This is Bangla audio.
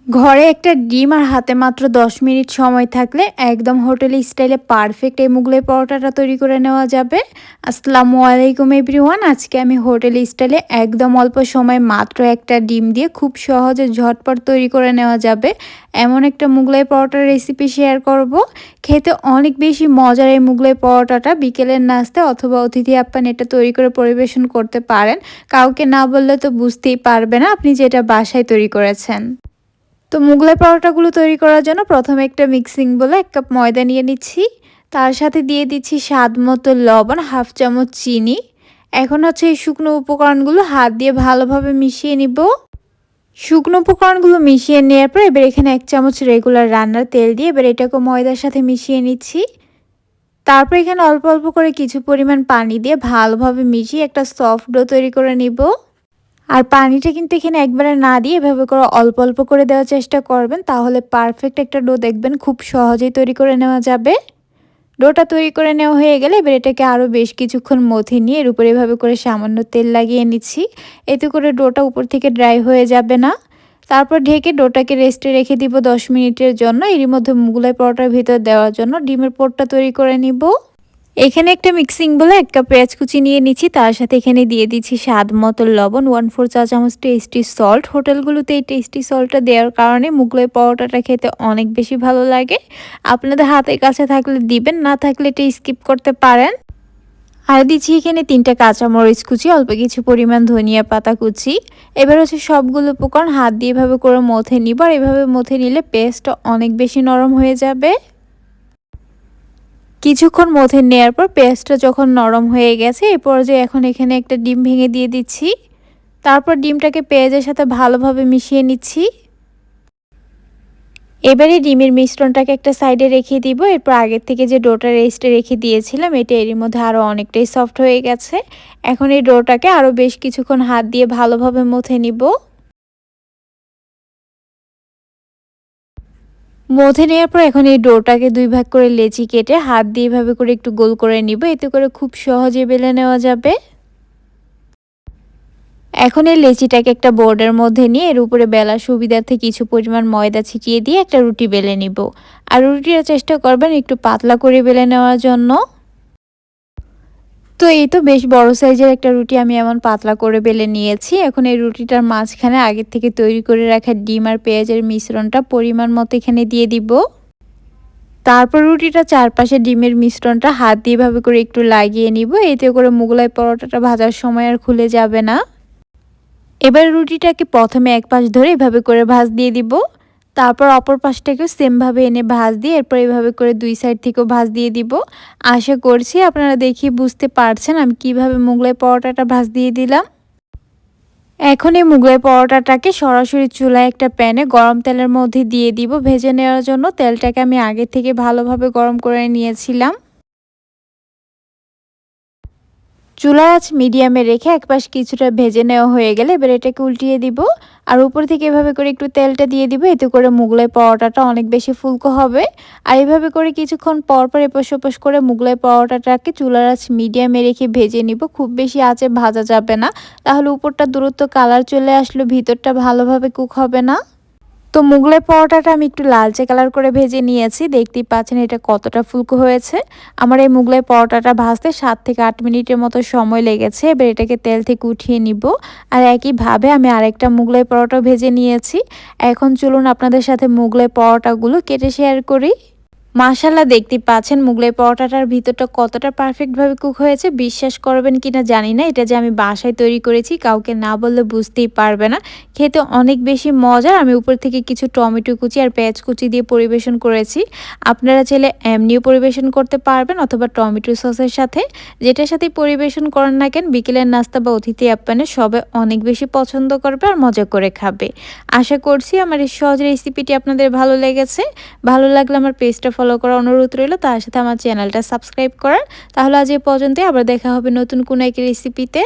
ঘরে একটা ডিম আর হাতে মাত্র ১০ মিনিট সময় থাকলে একদম হোটেল স্টাইলে পারফেক্ট এই মুগলাই পরোটাটা তৈরি করে নেওয়া যাবে। আসসালামু আলাইকুম এভরিওয়ান। আজকে আমি হোটেল স্টাইলে একদম অল্প সময় মাত্র একটা ডিম দিয়ে খুব সহজে ঝটপট তৈরি করে নেওয়া যাবে এমন একটা মুগলাই পরোটার রেসিপি শেয়ার করব। খেতে অনেক বেশি মজার এই মুগলাই পরোটাটা বিকেলের নাস্তায় অথবা অতিথি আপ্যায়নে এটা তৈরি করে পরিবেশন করতে পারেন। কাউকে না বললে তো বুঝতেই পারবে না আপনি যেটা বাসায় তৈরি করেছেন। তো মুগলাই পরোটাগুলো তৈরি করার জন্য প্রথমে একটা মিক্সিং বলে ১ কাপ ময়দা নিয়ে নিচ্ছি। তার সাথে দিয়ে দিচ্ছি স্বাদ মতো লবণ, হাফ চামচ চিনি। এখন হচ্ছে এই শুকনো উপকরণগুলো হাত দিয়ে ভালোভাবে মিশিয়ে নিব। শুকনো উপকরণগুলো মিশিয়ে নেওয়ার পর এবার এখানে ১ চামচ রেগুলার রান্নার তেল দিয়ে এবার এটাকে ময়দার সাথে মিশিয়ে নিচ্ছি। তারপর এখানে অল্প অল্প করে কিছু পরিমাণ পানি দিয়ে ভালোভাবে মিশিয়ে একটা সফট ডো তৈরি করে নিব। আর পানিটা কিন্তু এখানে একবারে না দিয়ে এভাবে করে অল্প অল্প করে দেওয়ার চেষ্টা করবেন, তাহলে পারফেক্ট একটা ডো দেখবেন খুব সহজেই তৈরি করে নেওয়া যাবে। ডোটা তৈরি করে নেওয়া হয়ে গেলে এবার এটাকে আরও বেশ কিছুক্ষণ মথে নিয়ে এর উপরে এভাবে করে সামান্য তেল লাগিয়ে নিচ্ছি। এতে করে ডোটা উপর থেকে ড্রাই হয়ে যাবে না। তারপর ঢেকে ডোটাকে রেস্টে রেখে দিব ১০ মিনিটের জন্য। এরই মধ্যে মুগলাই পরোটার ভিতর দেওয়ার জন্য ডিমের পোরটা তৈরি করে নিব। এখানে একটা মিক্সিং বলে ১ কাপ পেঁয়াজ কুচি নিয়ে নিচ্ছি। তার সাথে এখানে দিয়ে দিচ্ছি স্বাদ মতো লবণ, 1/4 চা চামচ টেস্টি সল্ট। হোটেলগুলোতে এই টেস্টি সল্টটা দেওয়ার কারণে মুগলাই পরোটাটা খেতে অনেক বেশি ভালো লাগে। আপনাদের হাতের কাছে থাকলে দিবেন, না থাকলে এটা স্কিপ করতে পারেন। আর দিচ্ছি এখানে ৩টা কাঁচামরিচ কুচি, অল্প কিছু পরিমাণ ধনিয়া পাতা কুচি। এবার হচ্ছে সবগুলো উপকরণ হাত দিয়ে এভাবে করে মথে নিব। আর এভাবে মথে নিলে পেস্টটা অনেক বেশি নরম হয়ে যাবে। কিছুক্ষণ মথে নেওয়ার পর পেঁয়াজটা যখন নরম হয়ে গেছে এই পর্যায়ে এখন এখানে একটা ডিম ভেঙে দিয়ে দিচ্ছি। তারপর ডিমটাকে পেঁয়াজের সাথে ভালোভাবে মিশিয়ে নিচ্ছি। এবারে ডিমের মিশ্রণটাকে একটা সাইডে রেখে দিব। এরপর আগের থেকে যে ডোটা রেস্টে রেখে দিয়েছিলাম এটা এর মধ্যে আরও অনেকটাই সফট হয়ে গেছে। এখন এই ডোটাকে আরও বেশ কিছুক্ষণ হাত দিয়ে ভালোভাবে মথে নিব। মথে নেওয়ার পর এখন এই ডোটাকে ২ ভাগ করে লেচি কেটে হাত দিয়ে এভাবে করে একটু গোল করে নিব। এতে করে খুব সহজে বেলে নেওয়া যাবে। এখন এই লেচিটাকে একটা বোর্ডের মধ্যে নিয়ে এর উপরে বেলার সুবিধার্থে কিছু পরিমাণ ময়দা ছিটিয়ে দিয়ে একটা রুটি বেলে নিব। আর রুটিটা চেষ্টা করবেন একটু পাতলা করে বেলে নেওয়ার জন্য। তো এই তো বেশ বড় সাইজের একটা রুটি আমি এমন পাতলা করে বেলে নিয়েছি। এখন এই রুটিটার মাঝখানে আগের থেকে তৈরি করে রাখা ডিম আর পেঁয়াজের মিশ্রণটা পরিমাণ মতো এখানে দিয়ে দিব। তারপর রুটিটা চারপাশে ডিমের মিশ্রণটা হাত দিয়ে এভাবে করে একটু লাগিয়ে নিব। এতে করে মুগলাই পরোটাটা ভাজার সময় আর খুলে যাবে না। এবার রুটিটাকে প্রথমে এক পাশ ধরে এভাবে করে ভাঁজ দিয়ে দিব। তারপর অপর পাশটাকেও সেমভাবে এনে ভাঁজ দিয়ে এরপর এভাবে করে ২ সাইড থেকেও ভাঁজ দিয়ে দিব। আশা করছি আপনারা দেখে বুঝতে পারছেন আমি কিভাবে মুগলাই পরোটাটা ভাঁজ দিয়ে দিলাম। এখন এই মুগলাই পরোটাটাকে সরাসরি চুলায় একটা প্যানে গরম তেলের মধ্যে দিয়ে দিব ভেজে নেওয়ার জন্য। তেলটাকে আমি আগে থেকে ভালোভাবে গরম করে নিয়েছিলাম। চুলার আঁচ মিডিয়ামে রেখে এক পাশ কিছুটা ভেজে নেওয়া হয়ে গেলে এবার এটাকে উল্টিয়ে দিব। আর উপর থেকে এভাবে করে একটু তেলটা দিয়ে দিব। এতে করে মুগলাই পরোটাটা অনেক বেশি ফুলকো হবে। আর এভাবে করে কিছুক্ষণ পর পর এপাশ ওপাশ করে মুগলাই পরোটাটাকে চুলার আঁচ মিডিয়ামে রেখে ভেজে নিব। খুব বেশি আঁচে ভাজা যাবে না, তাহলে উপরটা দ্রুত কালার চলে আসলে ভিতরটা ভালোভাবে কুক হবে না। তো মুগলাই পরোটাটা আমি একটু লালচে কালার করে ভেজে নিয়েছি। দেখতেই পাচ্ছেন এটা কতটা ফুলকো হয়েছে। আমার এই মুগলাই পরোটাটা ভাজতে ৭ থেকে ৮ মিনিটের মতো সময় লেগেছে। এবার এটাকে তেল থেকে উঠিয়ে নিব। আর একইভাবে আমি আরেকটা মুগলাই পরোটা ভেজে নিয়েছি। এখন চলুন আপনাদের সাথে মুগলাই পরোটাগুলো কেটে শেয়ার করি। মাশাআল্লাহ, দেখতে পাচ্ছেন মুগলাই পরোটাটার ভিতরটা কতটা পারফেক্টভাবে কুক হয়েছে। বিশ্বাস করবেন কিনা জানি না, এটা যে আমি বাসায় তৈরি করেছি কাউকে না বললে বুঝতেই পারবে না। খেতে অনেক বেশি মজার। আমি উপর থেকে কিছু টমেটো কুচি আর পেঁয়াজ কুচি দিয়ে পরিবেশন করেছি। আপনারা চাইলে এমনিও পরিবেশন করতে পারবেন অথবা টমেটো সসের সাথে। যেটার সাথেই পরিবেশন করেন না কেন বিকেলের নাস্তা বা অতিথি আপ্যায়নে সবাই অনেক বেশি পছন্দ করবে আর মজা করে খাবে। আশা করছি আমার এই সহজ রেসিপিটি আপনাদের ভালো লেগেছে। ভালো লাগলে আমার পেজটা ফলো করার অনুরোধ রইল, তার সাথে আমার চ্যানেলটা সাবস্ক্রাইব করার। তাহলে আজ এই পর্যন্তই, আবার দেখা হবে নতুন কোনো এক রেসিপিতে।